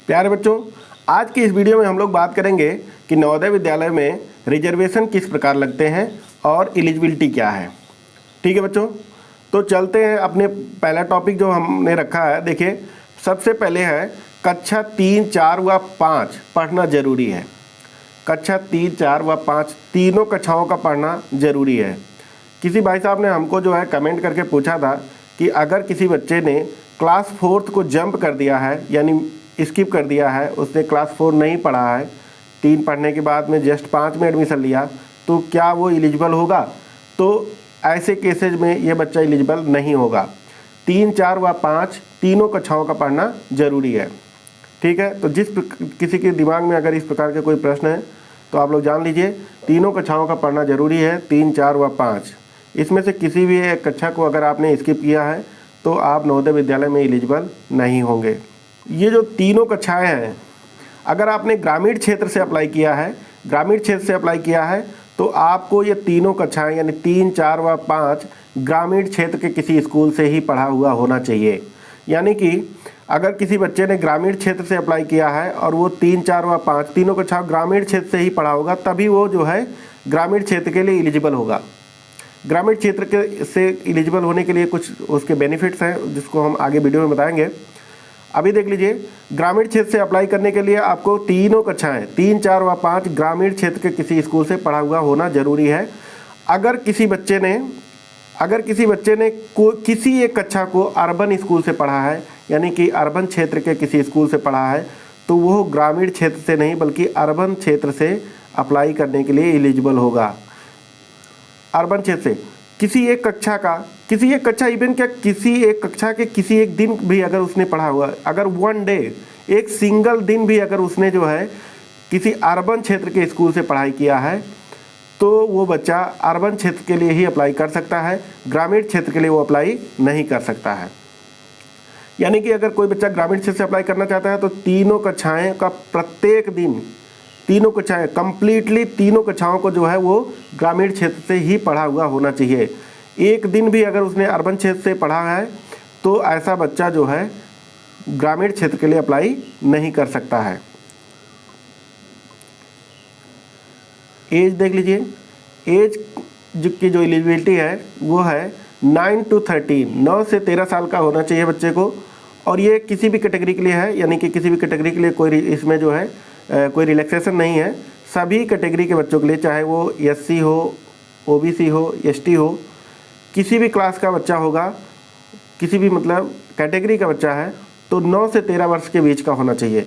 प्यारे बच्चों, आज की इस वीडियो में हम लोग बात करेंगे कि नवोदय विद्यालय में रिजर्वेशन किस प्रकार लगते हैं और एलिजिबिलिटी क्या है। ठीक है बच्चों, तो चलते हैं अपने पहला टॉपिक जो हमने रखा है। देखिए, सबसे पहले है कक्षा 3, 4 व 5 पढ़ना जरूरी है। कक्षा 3, 4 व 5 तीनों कक्षाओं का पढ़ना जरूरी है। किसी भाई साहब ने हमको जो है कमेंट करके पूछा था कि अगर किसी बच्चे ने क्लास 4 को जंप कर दिया है, यानी स्किप कर दिया है, उसने क्लास 4 नहीं पढ़ा है, 3 पढ़ने के बाद में जस्ट 5 में एडमिशन लिया, तो क्या वो एलिजिबल होगा? तो ऐसे केसेज में ये बच्चा एलिजिबल नहीं होगा। 3, 4 व 5 तीनों कक्षाओं का पढ़ना जरूरी है। ठीक है, तो किसी के दिमाग में अगर इस प्रकार के कोई प्रश्न है तो आप लोग जान लीजिए, तीनों कक्षाओं का पढ़ना जरूरी है, 3, 4 व 5। इसमें से किसी भी एक कक्षा को अगर आपने स्किप किया है तो आप नवोदय विद्यालय में एलिजिबल नहीं होंगे। ये जो तीनों कक्षाएं हैं, अगर आपने ग्रामीण क्षेत्र से अप्लाई किया है, तो आपको ये तीनों कक्षाएं यानी 3, 4 व 5 ग्रामीण क्षेत्र के किसी स्कूल से ही पढ़ा हुआ होना चाहिए। यानी कि अगर किसी बच्चे ने ग्रामीण क्षेत्र से अप्लाई किया है और वो 3, 4 व 5 तीनों कक्षा ग्रामीण क्षेत्र से ही पढ़ा होगा, तभी वो जो है ग्रामीण क्षेत्र के लिए एलिजिबल होगा। ग्रामीण क्षेत्र के से एलिजिबल होने के लिए कुछ उसके बेनिफिट्स हैं जिसको हम आगे वीडियो में बताएंगे। अभी देख लीजिए, ग्रामीण क्षेत्र से अप्लाई करने के लिए आपको तीनों कक्षाएं 3, 4 व 5 ग्रामीण क्षेत्र के किसी स्कूल से पढ़ा हुआ होना जरूरी है। अगर किसी बच्चे ने किसी एक कक्षा को अर्बन स्कूल से पढ़ा है, यानी कि अर्बन क्षेत्र के किसी स्कूल से पढ़ा है, तो वो ग्रामीण क्षेत्र से नहीं बल्कि अर्बन क्षेत्र से अप्लाई करने के लिए एलिजिबल होगा। अर्बन क्षेत्र से किसी एक कक्षा के किसी एक दिन भी अगर उसने पढ़ा हुआ, अगर वन डे, एक सिंगल दिन भी अगर उसने जो है किसी अर्बन क्षेत्र के स्कूल से पढ़ाई किया है, तो वो बच्चा अर्बन क्षेत्र के लिए ही अप्लाई कर सकता है, ग्रामीण क्षेत्र के लिए वो अप्लाई नहीं कर सकता है। यानी कि अगर कोई बच्चा ग्रामीण क्षेत्र से अप्लाई करना चाहता है तो तीनों कक्षाएं का प्रत्येक दिन, तीनों कक्षाएं कंप्लीटली तीनों कक्षाओं को जो है वो ग्रामीण क्षेत्र से ही पढ़ा हुआ होना चाहिए। एक दिन भी अगर उसने अर्बन क्षेत्र से पढ़ा है तो ऐसा बच्चा जो है ग्रामीण क्षेत्र के लिए अप्लाई नहीं कर सकता है। एज देख लीजिए, एज की जो एलिजिबिलिटी है वो है 9 to 13, 9 से 13 साल का होना चाहिए बच्चे को। और ये किसी भी कैटेगरी के लिए है, यानी कि किसी भी कैटेगरी के लिए कोई इसमें जो है कोई रिलैक्सेशन नहीं है। सभी कैटेगरी के बच्चों के लिए, चाहे वो SC हो, OBC हो, ST हो, किसी भी क्लास का बच्चा होगा, किसी भी मतलब कैटेगरी का बच्चा है, तो 9 से 13 वर्ष के बीच का होना चाहिए।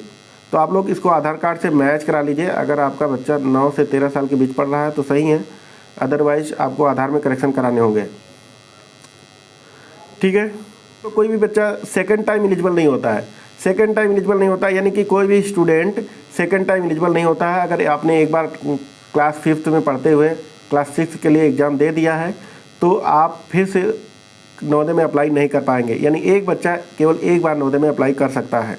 तो आप लोग इसको आधार कार्ड से मैच करा लीजिए। अगर आपका बच्चा 9 से 13 साल के बीच पढ़ रहा है तो सही है, अदरवाइज आपको आधार में करेक्शन कराने होंगे। ठीक है, तो कोई भी बच्चा सेकंड टाइम एलिजिबल नहीं होता है, यानी कि कोई भी स्टूडेंट सेकंड टाइम एलिजिबल नहीं होता है। अगर आपने एक बार क्लास 5th में पढ़ते हुए क्लास 6 के लिए एग्ज़ाम दे दिया है तो आप फिर से नवोदय में अप्लाई नहीं कर पाएंगे। यानी एक बच्चा केवल एक बार नवोदय में अप्लाई कर सकता है।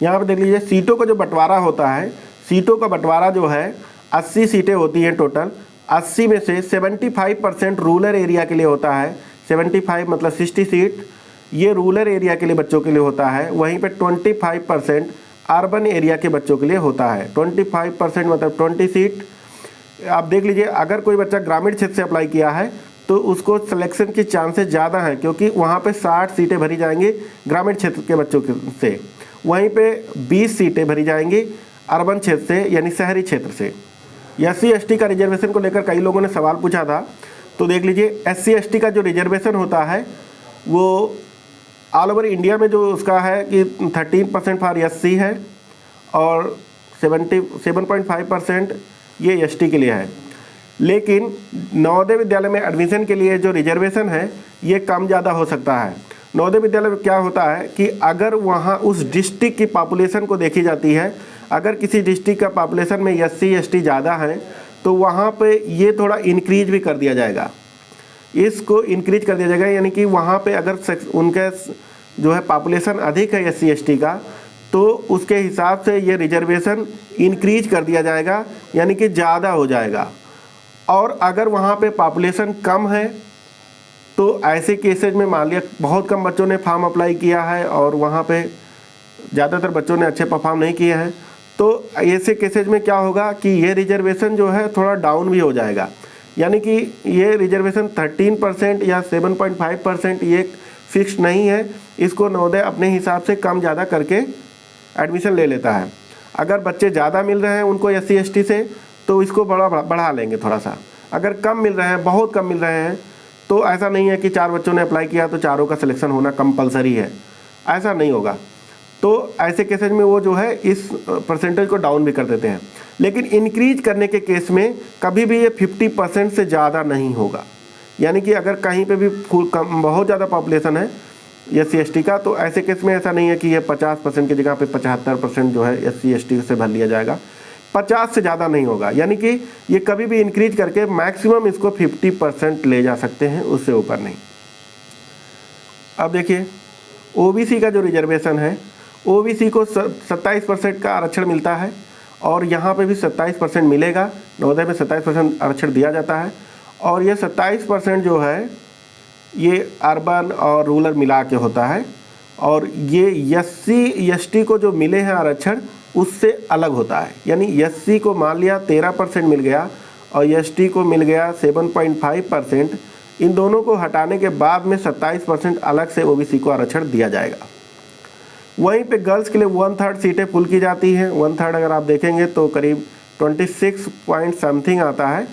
यहाँ पर देख लीजिए, सीटों का जो बंटवारा होता है, सीटों का बंटवारा जो है 80 सीटें होती हैं टोटल। 80 में से 75% रूरल एरिया के लिए होता है। 75 मतलब 60 सीट ये रूरल एरिया के लिए बच्चों के लिए होता है। वहीं पे 25% अर्बन एरिया के बच्चों के लिए होता है। 25% मतलब 20 सीट। आप देख लीजिए, अगर कोई बच्चा ग्रामीण क्षेत्र से अप्लाई किया है तो उसको सिलेक्शन की चांसेस ज़्यादा हैं, क्योंकि वहाँ पे 60 सीटें भरी जाएंगी ग्रामीण क्षेत्र के बच्चों से, वहीं पे 20 सीटें भरी जाएंगी अर्बन क्षेत्र से यानी शहरी क्षेत्र से। SC ST का रिजर्वेशन को लेकर कई लोगों ने सवाल पूछा था, तो देख लीजिए, SC ST का जो रिजर्वेशन होता है वो ऑल ओवर इंडिया में जो उसका है कि 13% फॉर SC है और 7.5% ये ST के लिए है। लेकिन नवोदय विद्यालय में एडमिशन के लिए जो रिजर्वेशन है ये कम ज़्यादा हो सकता है। नवोदय विद्यालय में क्या होता है कि अगर वहाँ उस डिस्ट्रिक्ट की पॉपुलेशन को देखी जाती है, अगर किसी डिस्ट्रिक्ट का पॉपुलेशन में SC ST ज़्यादा है तो वहाँ पे ये थोड़ा इंक्रीज भी कर दिया जाएगा, इसको इंक्रीज कर दिया जाएगा। यानी कि वहाँ पे अगर उनके जो है पॉपुलेशन अधिक है SC ST का, तो उसके हिसाब से ये रिजर्वेशन इंक्रीज कर दिया जाएगा, यानी कि ज़्यादा हो जाएगा। और अगर वहाँ पे पॉपुलेशन कम है तो ऐसे केसेज में मान लिया बहुत कम बच्चों ने फॉर्म अप्लाई किया है और वहाँ पे ज़्यादातर बच्चों ने अच्छे परफॉर्म नहीं किए हैं, तो ऐसे केसेज में क्या होगा कि ये रिजर्वेशन जो है थोड़ा डाउन भी हो जाएगा। यानी कि ये रिजर्वेशन 13% या 7.5% ये फिक्स नहीं है, इसको नवोदय अपने हिसाब से कम ज़्यादा करके एडमिशन ले लेता है। अगर बच्चे ज़्यादा मिल रहे हैं उनको SC ST से तो इसको बढ़ा लेंगे थोड़ा सा। अगर कम मिल रहे हैं, बहुत कम मिल रहे हैं, तो ऐसा नहीं है कि 4 बच्चों ने अप्लाई किया तो चारों का सिलेक्शन होना कंपलसरी है, ऐसा नहीं होगा। तो ऐसे केसेज में वो जो है इस परसेंटेज को डाउन भी कर देते हैं। लेकिन इंक्रीज करने के केस में कभी भी ये 50% से ज़्यादा नहीं होगा। यानी कि अगर कहीं पे भी बहुत ज़्यादा पॉपुलेशन है SC ST का, तो ऐसे केस में ऐसा नहीं है कि ये 50% की जगह पे 75% जो है SC ST से भर लिया जाएगा। 50 से ज़्यादा नहीं होगा। यानी कि ये कभी भी इंक्रीज करके मैक्सिमम इसको 50% ले जा सकते हैं, उससे ऊपर नहीं। अब देखिए OBC का जो रिजर्वेशन है, OBC को 27% का आरक्षण मिलता है और यहाँ पे भी 27% मिलेगा। नवोदय में 27% आरक्षण दिया जाता है और ये 27% जो है ये अर्बन और रूरल मिला के होता है। और ये SC ST को जो मिले हैं आरक्षण उससे अलग होता है। यानी SC को मान लिया 13% मिल गया और ST को मिल गया 7.5%, इन दोनों को हटाने के बाद में 27% अलग से OBC को आरक्षण दिया जाएगा। वहीं पे गर्ल्स के लिए 1/3 सीटें फुल की जाती हैं। 1/3 अगर आप देखेंगे तो करीब 26 पॉइंट समथिंग आता है।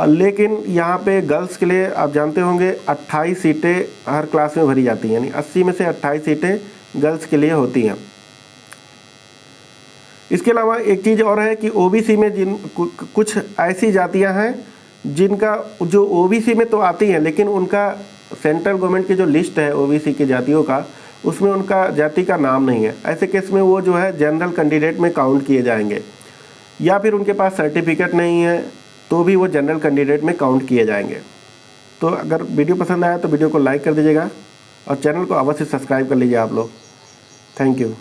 लेकिन यहाँ पे गर्ल्स के लिए आप जानते होंगे 28 सीटें हर क्लास में भरी जाती हैं, यानी 80 में से 28 सीटें गर्ल्स के लिए होती हैं। इसके अलावा एक चीज़ और है कि OBC में कुछ ऐसी जातियाँ हैं जिनका जो OBC में तो आती हैं, लेकिन उनका सेंट्रल गवर्नमेंट की जो लिस्ट है OBC की जातियों का, उसमें उनका जाति का नाम नहीं है। ऐसे केस में वो जो है जनरल कैंडिडेट में काउंट किए जाएंगे, या फिर उनके पास सर्टिफिकेट नहीं है तो भी वो जनरल कैंडिडेट में काउंट किए जाएंगे। तो अगर वीडियो पसंद आया तो वीडियो को लाइक कर दीजिएगा और चैनल को अवश्य सब्सक्राइब कर लीजिए आप लोग। Thank you.